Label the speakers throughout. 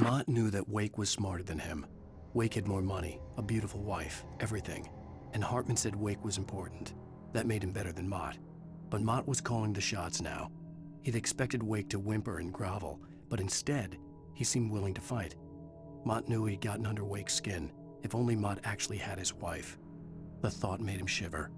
Speaker 1: Mott knew that Wake was smarter than him. Wake had more money, a beautiful wife, everything. And Hartman said Wake was important. That made him better than Mott. But Mott was calling the shots now. He'd expected Wake to whimper and grovel, but instead, he seemed willing to fight. Mott knew he'd gotten under Wake's skin. If only Mott actually had his wife. The thought made him shiver.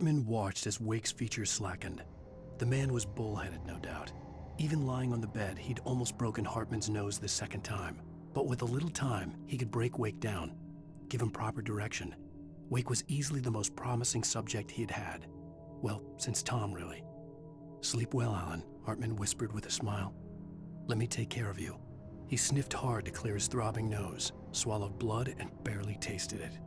Speaker 1: Hartman watched as Wake's features slackened. The man was bullheaded, no doubt. Even lying on the bed, he'd almost broken Hartman's nose the second time. But with a little time, he could break Wake down, give him proper direction. Wake was easily the most promising subject he'd had. Well, since Tom, really. "Sleep well, Alan," Hartman whispered with a smile. "Let me take care of you." He sniffed hard to clear his throbbing nose, swallowed blood, and barely tasted it.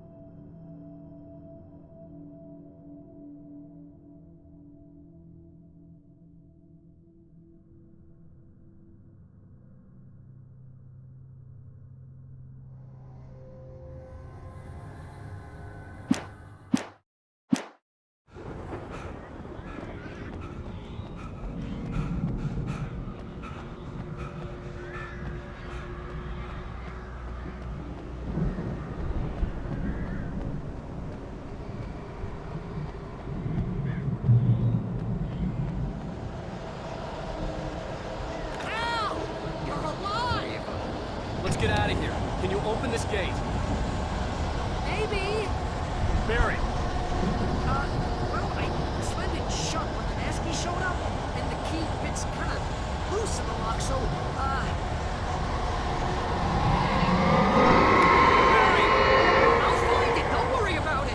Speaker 2: Let's get out of here. Can you open this gate?
Speaker 3: Maybe.
Speaker 2: Barry!
Speaker 3: Well, I slammed it shut when the Nasky showed up, and the key fits kind of loose in the lock, so,
Speaker 2: Barry!
Speaker 3: I'll find it. Don't worry about it.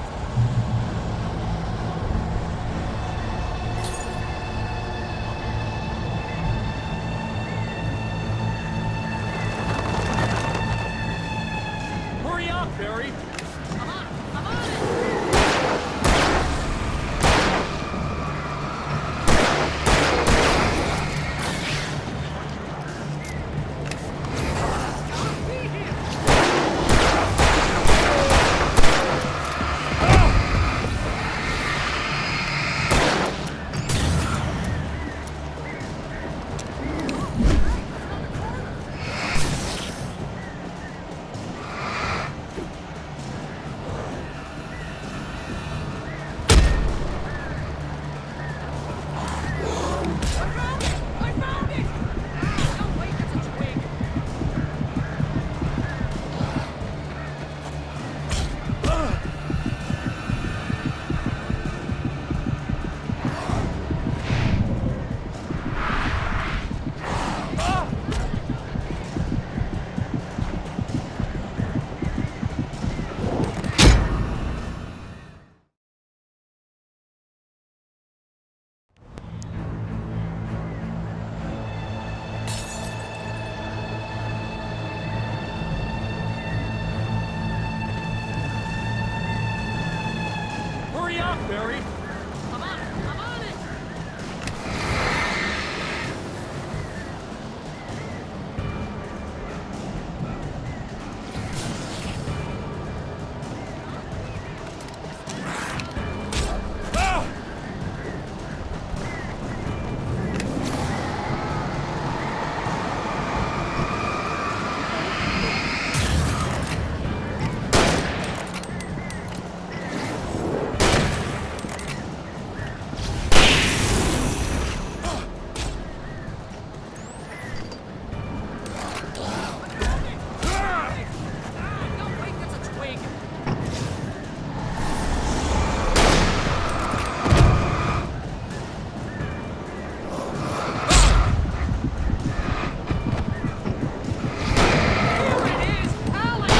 Speaker 2: Hurry up, Barry!
Speaker 3: I'm on it. I found it! No, wait, that's a twig.
Speaker 2: Hurry up, Barry!
Speaker 3: I'm on it. No, wait, that's a twig. Here it is! Alan!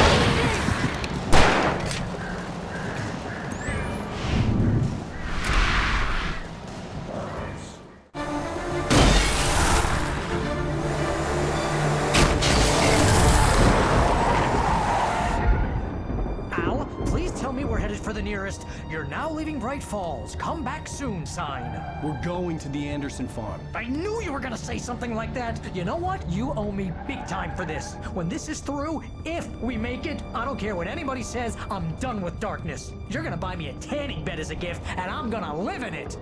Speaker 4: Al, please tell me we're headed for the nearest "You're now leaving Bright Falls. Come back soon" sign.
Speaker 1: We're going to the Anderson farm.
Speaker 4: I knew you were gonna say something like that. You know what? You owe me big time for this. When this is through, if we make it, I don't care what anybody says, I'm done with darkness. You're gonna buy me a tanning bed as a gift, and I'm gonna live in it.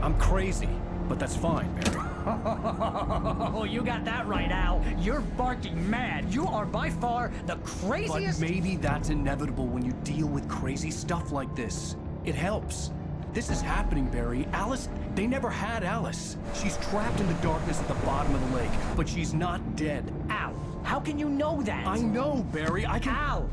Speaker 1: I'm crazy, but that's fine, Barry.
Speaker 4: Oh, you got that right, Al. You're barking mad. You are by far the
Speaker 5: But
Speaker 4: craziest.
Speaker 5: maybe that's inevitable when you deal with crazy stuff like this. It helps. This is happening, Barry. Alice, they never had Alice. She's trapped in the darkness at the bottom of the lake, but she's not dead.
Speaker 4: Al, how can you know that?
Speaker 5: I know, Barry. I can...
Speaker 4: Al,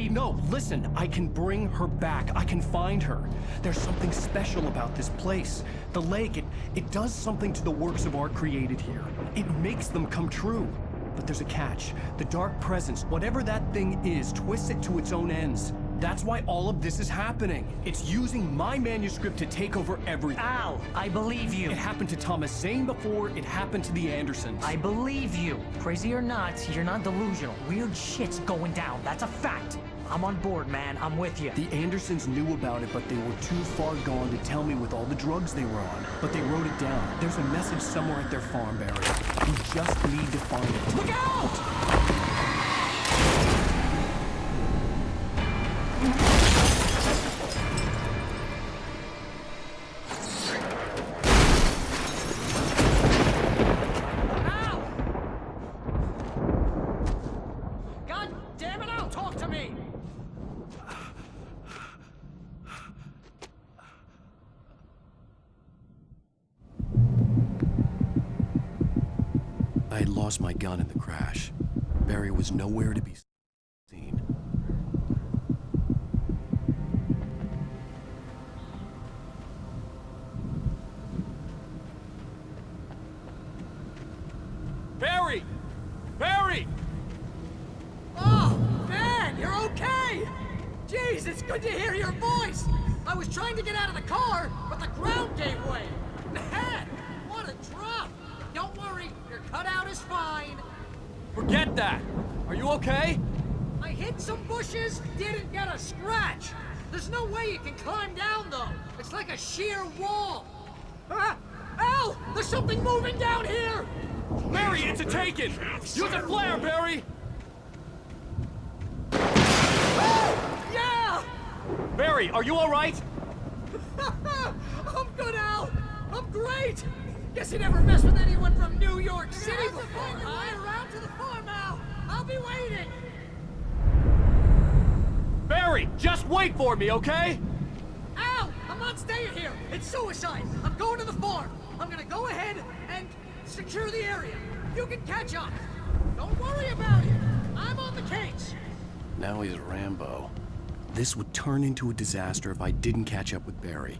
Speaker 5: No, listen. I can bring her back. I can find her. There's something special about this place. The lake, it does something to the works of art created here. It makes them come true. But there's a catch. The dark presence, whatever that thing is, twists it to its own ends. That's why all of this is happening. It's using my manuscript to take over everything.
Speaker 4: Al, I believe you.
Speaker 5: It happened to Thomas Zane before, it happened to the Andersons.
Speaker 4: I believe you. Crazy or not, you're not delusional. Weird shit's going down. That's a fact. I'm on board, man. I'm with you.
Speaker 5: The Andersons knew about it, but they were too far gone to tell me with all the drugs they were on. But they wrote it down. There's a message somewhere at their farm, Barry. You just need to find it. Look out!
Speaker 4: Al! God damn it, Al! Talk to me!
Speaker 1: I had lost my gun in the crash. Barry was nowhere to be seen.
Speaker 2: Barry! Barry!
Speaker 3: Oh, man, you're okay! Jeez, it's good to hear your voice! I was trying to get out of the car, but the ground gave way! Man, what a drop! Don't worry, your cutout is fine.
Speaker 2: Forget that! Are you okay?
Speaker 3: I hit some bushes, didn't get a scratch. There's no way you can climb down, though. It's like a sheer wall. Ah! Al! There's something moving down here!
Speaker 2: Barry, it's a taken! Use a flare, Barry!
Speaker 3: Yeah!
Speaker 2: Barry, are you alright?
Speaker 3: I'm good, Al! I'm great! Guess you never mess with anyone from New York City before, huh? Around to the farm, Al! I'll be waiting!
Speaker 2: Barry, just wait for me, okay?
Speaker 3: Al! I'm not staying here! It's suicide! I'm going to the farm! I'm gonna go ahead and secure the area. You can catch up. Don't worry about it. I'm on the case.
Speaker 1: Now he's Rambo. This would turn into a disaster if I didn't catch up with Barry.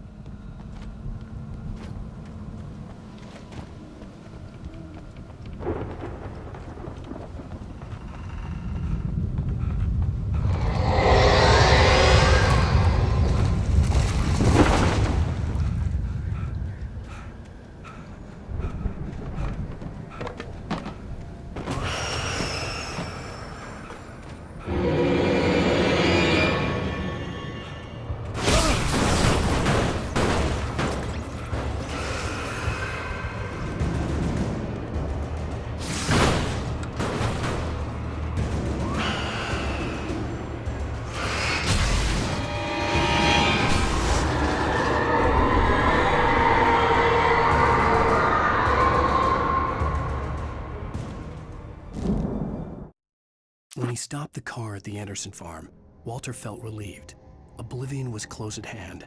Speaker 1: When he stopped the car at the Anderson farm, Walter felt relieved. Oblivion was close at hand.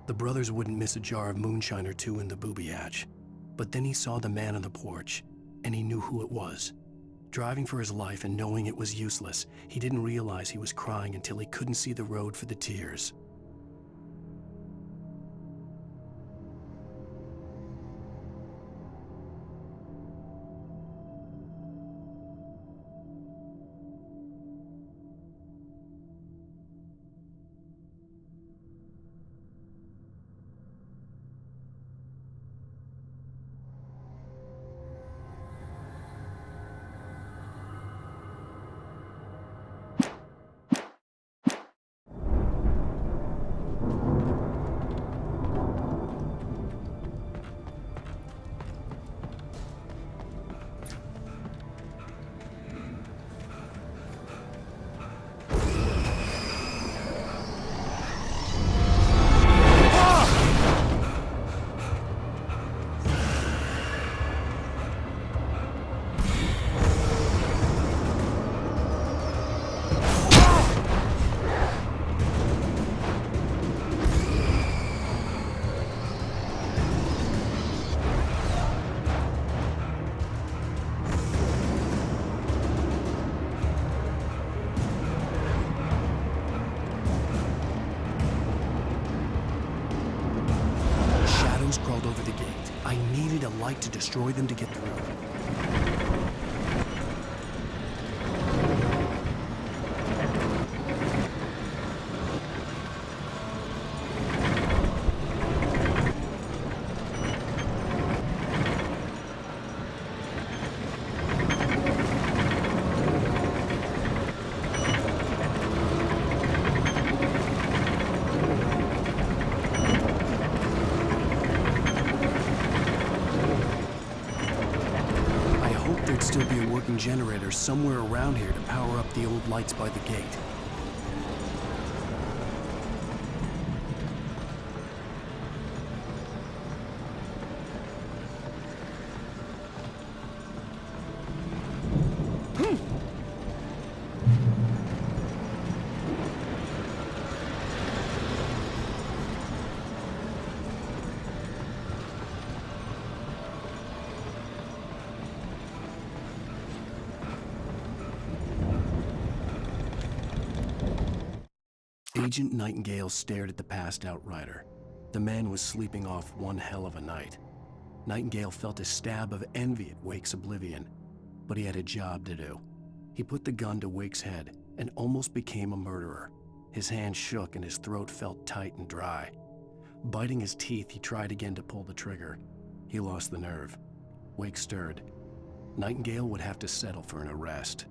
Speaker 1: The brothers wouldn't miss a jar of moonshine or two in the booby hatch. But then he saw the man on the porch, and he knew who it was. Driving for his life and knowing it was useless, he didn't realize he was crying until he couldn't see the road for the tears. I needed a light to destroy them to get through. There'd still be a working generator somewhere around here to power up the old lights by the gate. Agent Nightingale stared at the passed-out rider. The man was sleeping off one hell of a night. Nightingale felt a stab of envy at Wake's oblivion, but he had a job to do. He put the gun to Wake's head and almost became a murderer. His hand shook and his throat felt tight and dry. Biting his teeth, he tried again to pull the trigger. He lost the nerve. Wake stirred. Nightingale would have to settle for an arrest.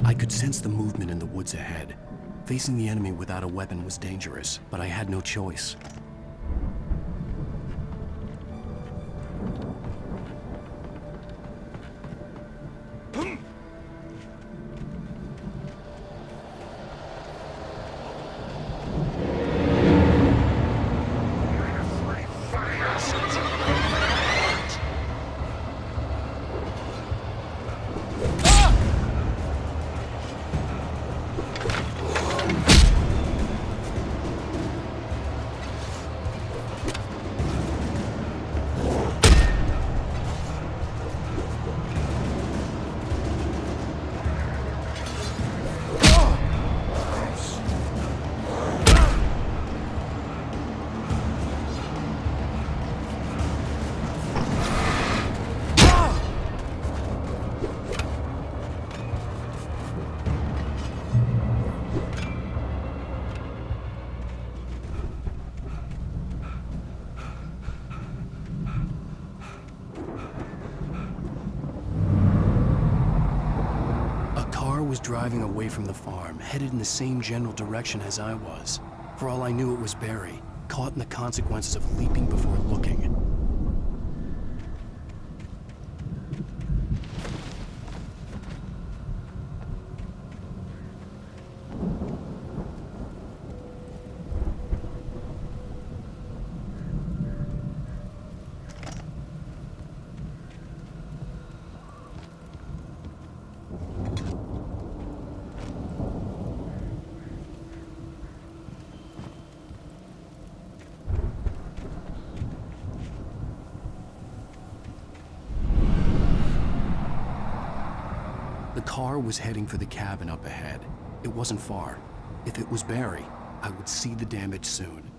Speaker 1: I could sense the movement in the woods ahead. Facing the enemy without a weapon was dangerous, but I had no choice. Was driving away from the farm, headed in the same general direction as I was. For all I knew, it was Barry, caught in the consequences of leaping before looking. The car was heading for the cabin up ahead. It wasn't far. If it was Barry, I would see the damage soon.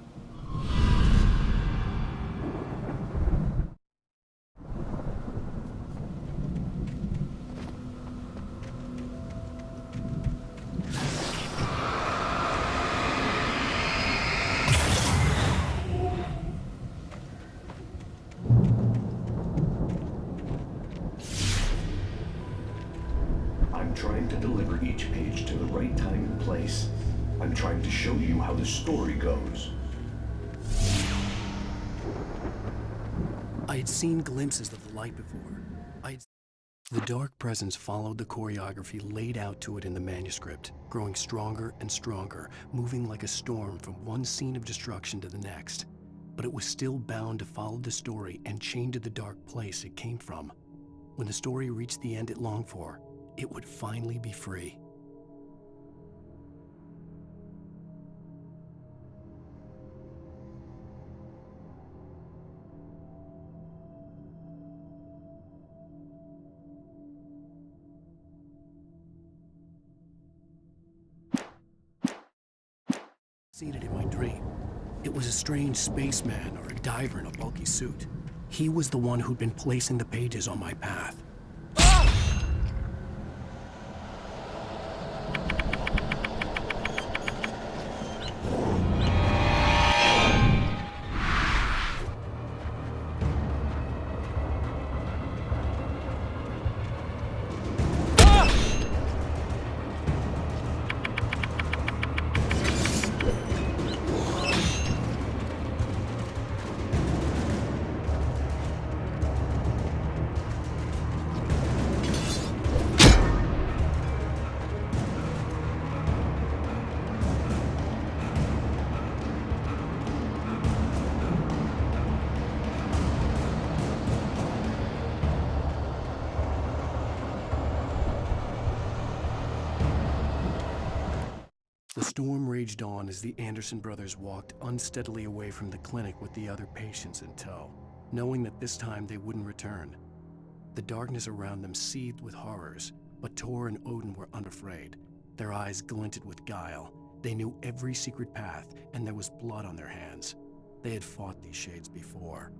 Speaker 6: I'm trying to deliver each page to the right time and place. I'm trying to show you how the story goes.
Speaker 1: I had seen glimpses of the light before. The dark presence followed the choreography laid out to it in the manuscript, growing stronger and stronger, moving like a storm from one scene of destruction to the next. But it was still bound to follow the story and chained to the dark place it came from. When the story reached the end it longed for, it would finally be free. Seated in my dream. It was a strange spaceman or a diver in a bulky suit. He was the one who'd been placing the pages on my path. The storm raged on as the Anderson brothers walked unsteadily away from the clinic with the other patients in tow, knowing that this time they wouldn't return. The darkness around them seethed with horrors, but Tor and Odin were unafraid. Their eyes glinted with guile. They knew every secret path, and there was blood on their hands. They had fought these shades before.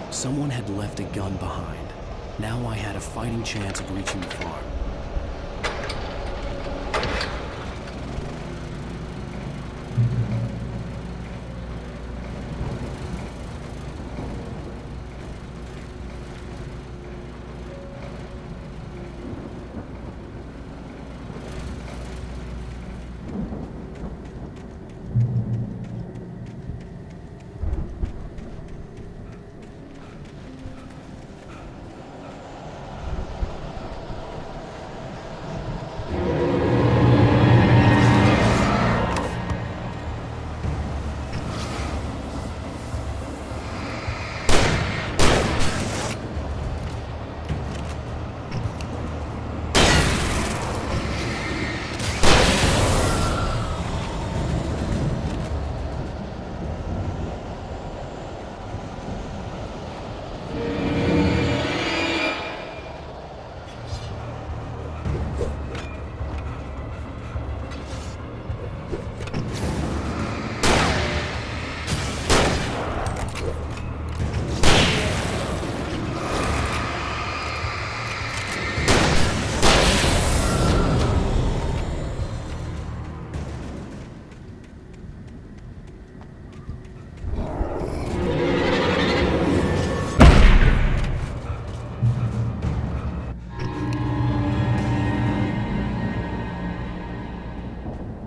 Speaker 1: Someone had left a gun behind. Now I had a fighting chance of reaching the farm.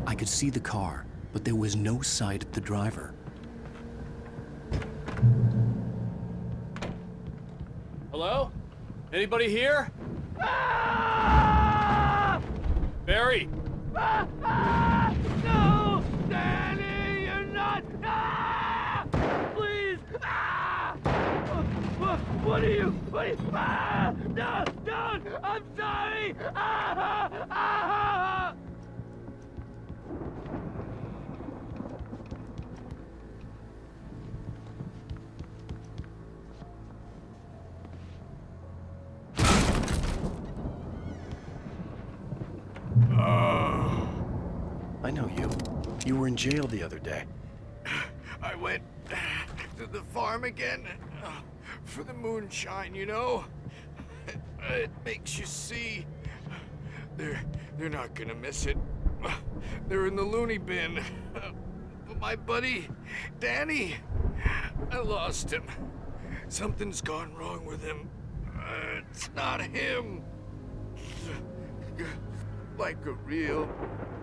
Speaker 1: I could see the car, but there was no sight of the driver.
Speaker 2: Hello? Anybody here? Barry!
Speaker 7: No! Danny, you're not! Please! What are you? No! Don't! I'm sorry!
Speaker 1: I know you. You were in jail the other day.
Speaker 7: I went
Speaker 8: to the farm again for the moonshine, you know? It makes you see. They're not gonna miss it. They're in the loony bin. But my buddy, Danny, I lost him. Something's gone wrong with him. It's not him. Like a real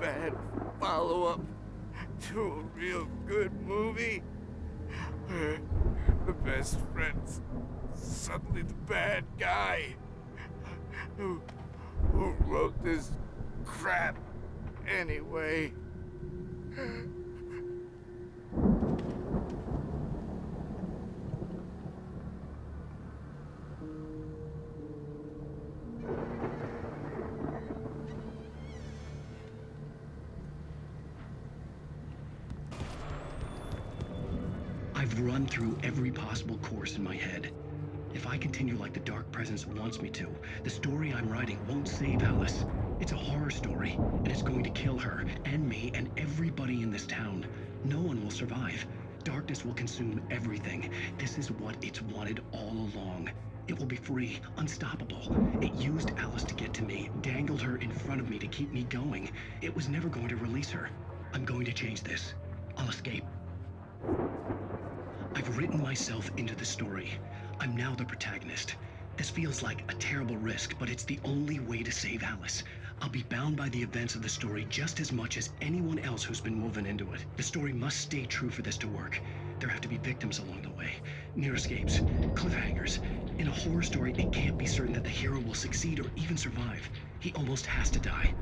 Speaker 8: bad follow-up to a real good movie. The best friend's suddenly the bad guy. Who wrote this crap anyway?
Speaker 1: I've run through every possible course in my head. If I continue like the Dark Presence wants me to, the story I'm writing won't save Alice. It's a horror story, and it's going to kill her, and me, and everybody in this town. No one will survive. Darkness will consume everything. This is what it's wanted all along. It will be free, unstoppable. It used Alice to get to me, dangled her in front of me to keep me going. It was never going to release her. I'm going to change this. I'll escape. I've written myself into the story. I'm now the protagonist. This feels like a terrible risk, but it's the only way to save Alice. I'll be bound by the events of the story just as much as anyone else who's been woven into it. The story must stay true for this to work. There have to be victims along the way, near escapes, cliffhangers. In a horror story, it can't be certain that the hero will succeed or even survive. He almost has to die.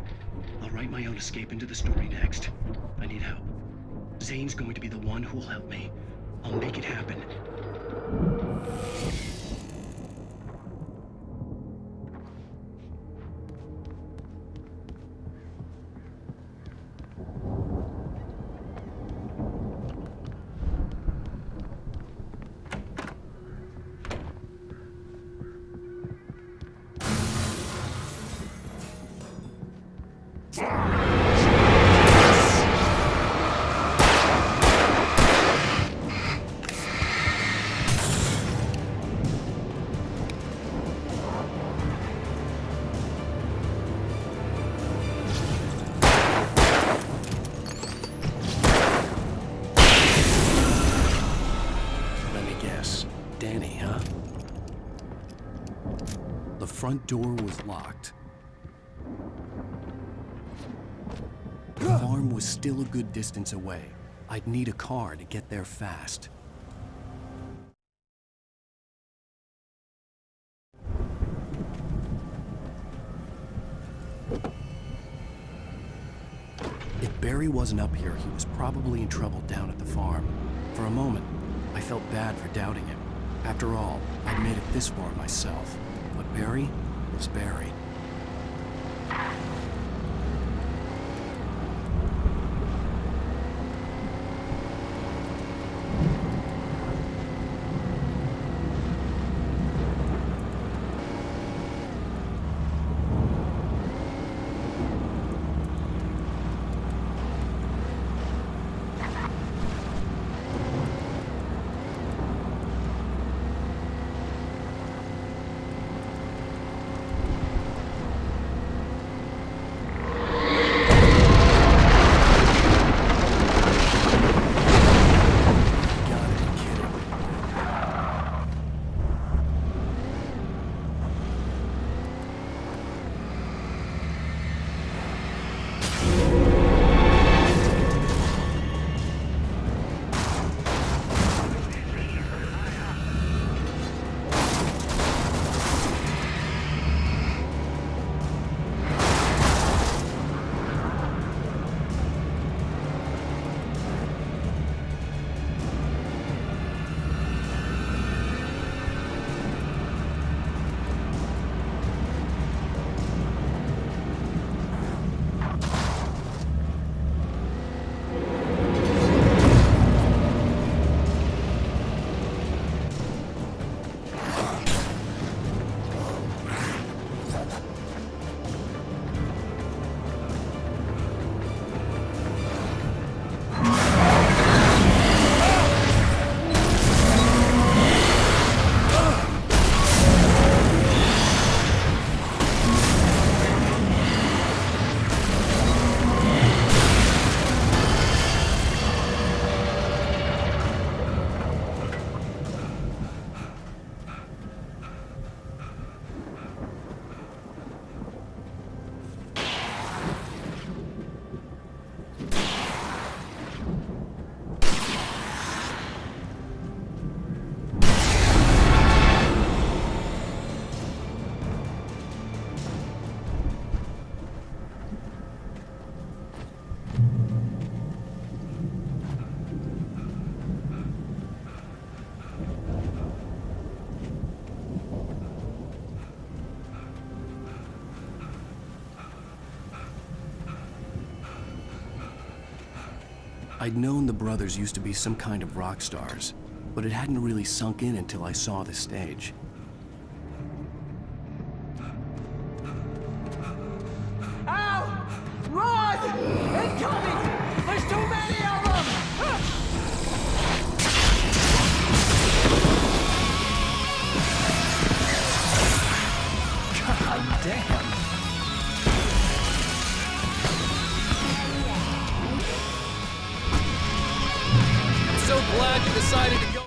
Speaker 1: I'll write my own escape into the story next. I need help. Zane's going to be the one who will help me. I'll make it happen. Danny, huh? The front door was locked. The farm was still a good distance away. I'd need a car to get there fast. If Barry wasn't up here, he was probably in trouble down at the farm. For a moment, I felt bad for doubting him. After all, I'd made it this far myself. But Barry was Barry. I'd known the brothers used to be some kind of rock stars, but it hadn't really sunk in until I saw the stage.
Speaker 4: Al! Run! Incoming! There's too many of them! God damn!
Speaker 2: I'm so glad you decided to go.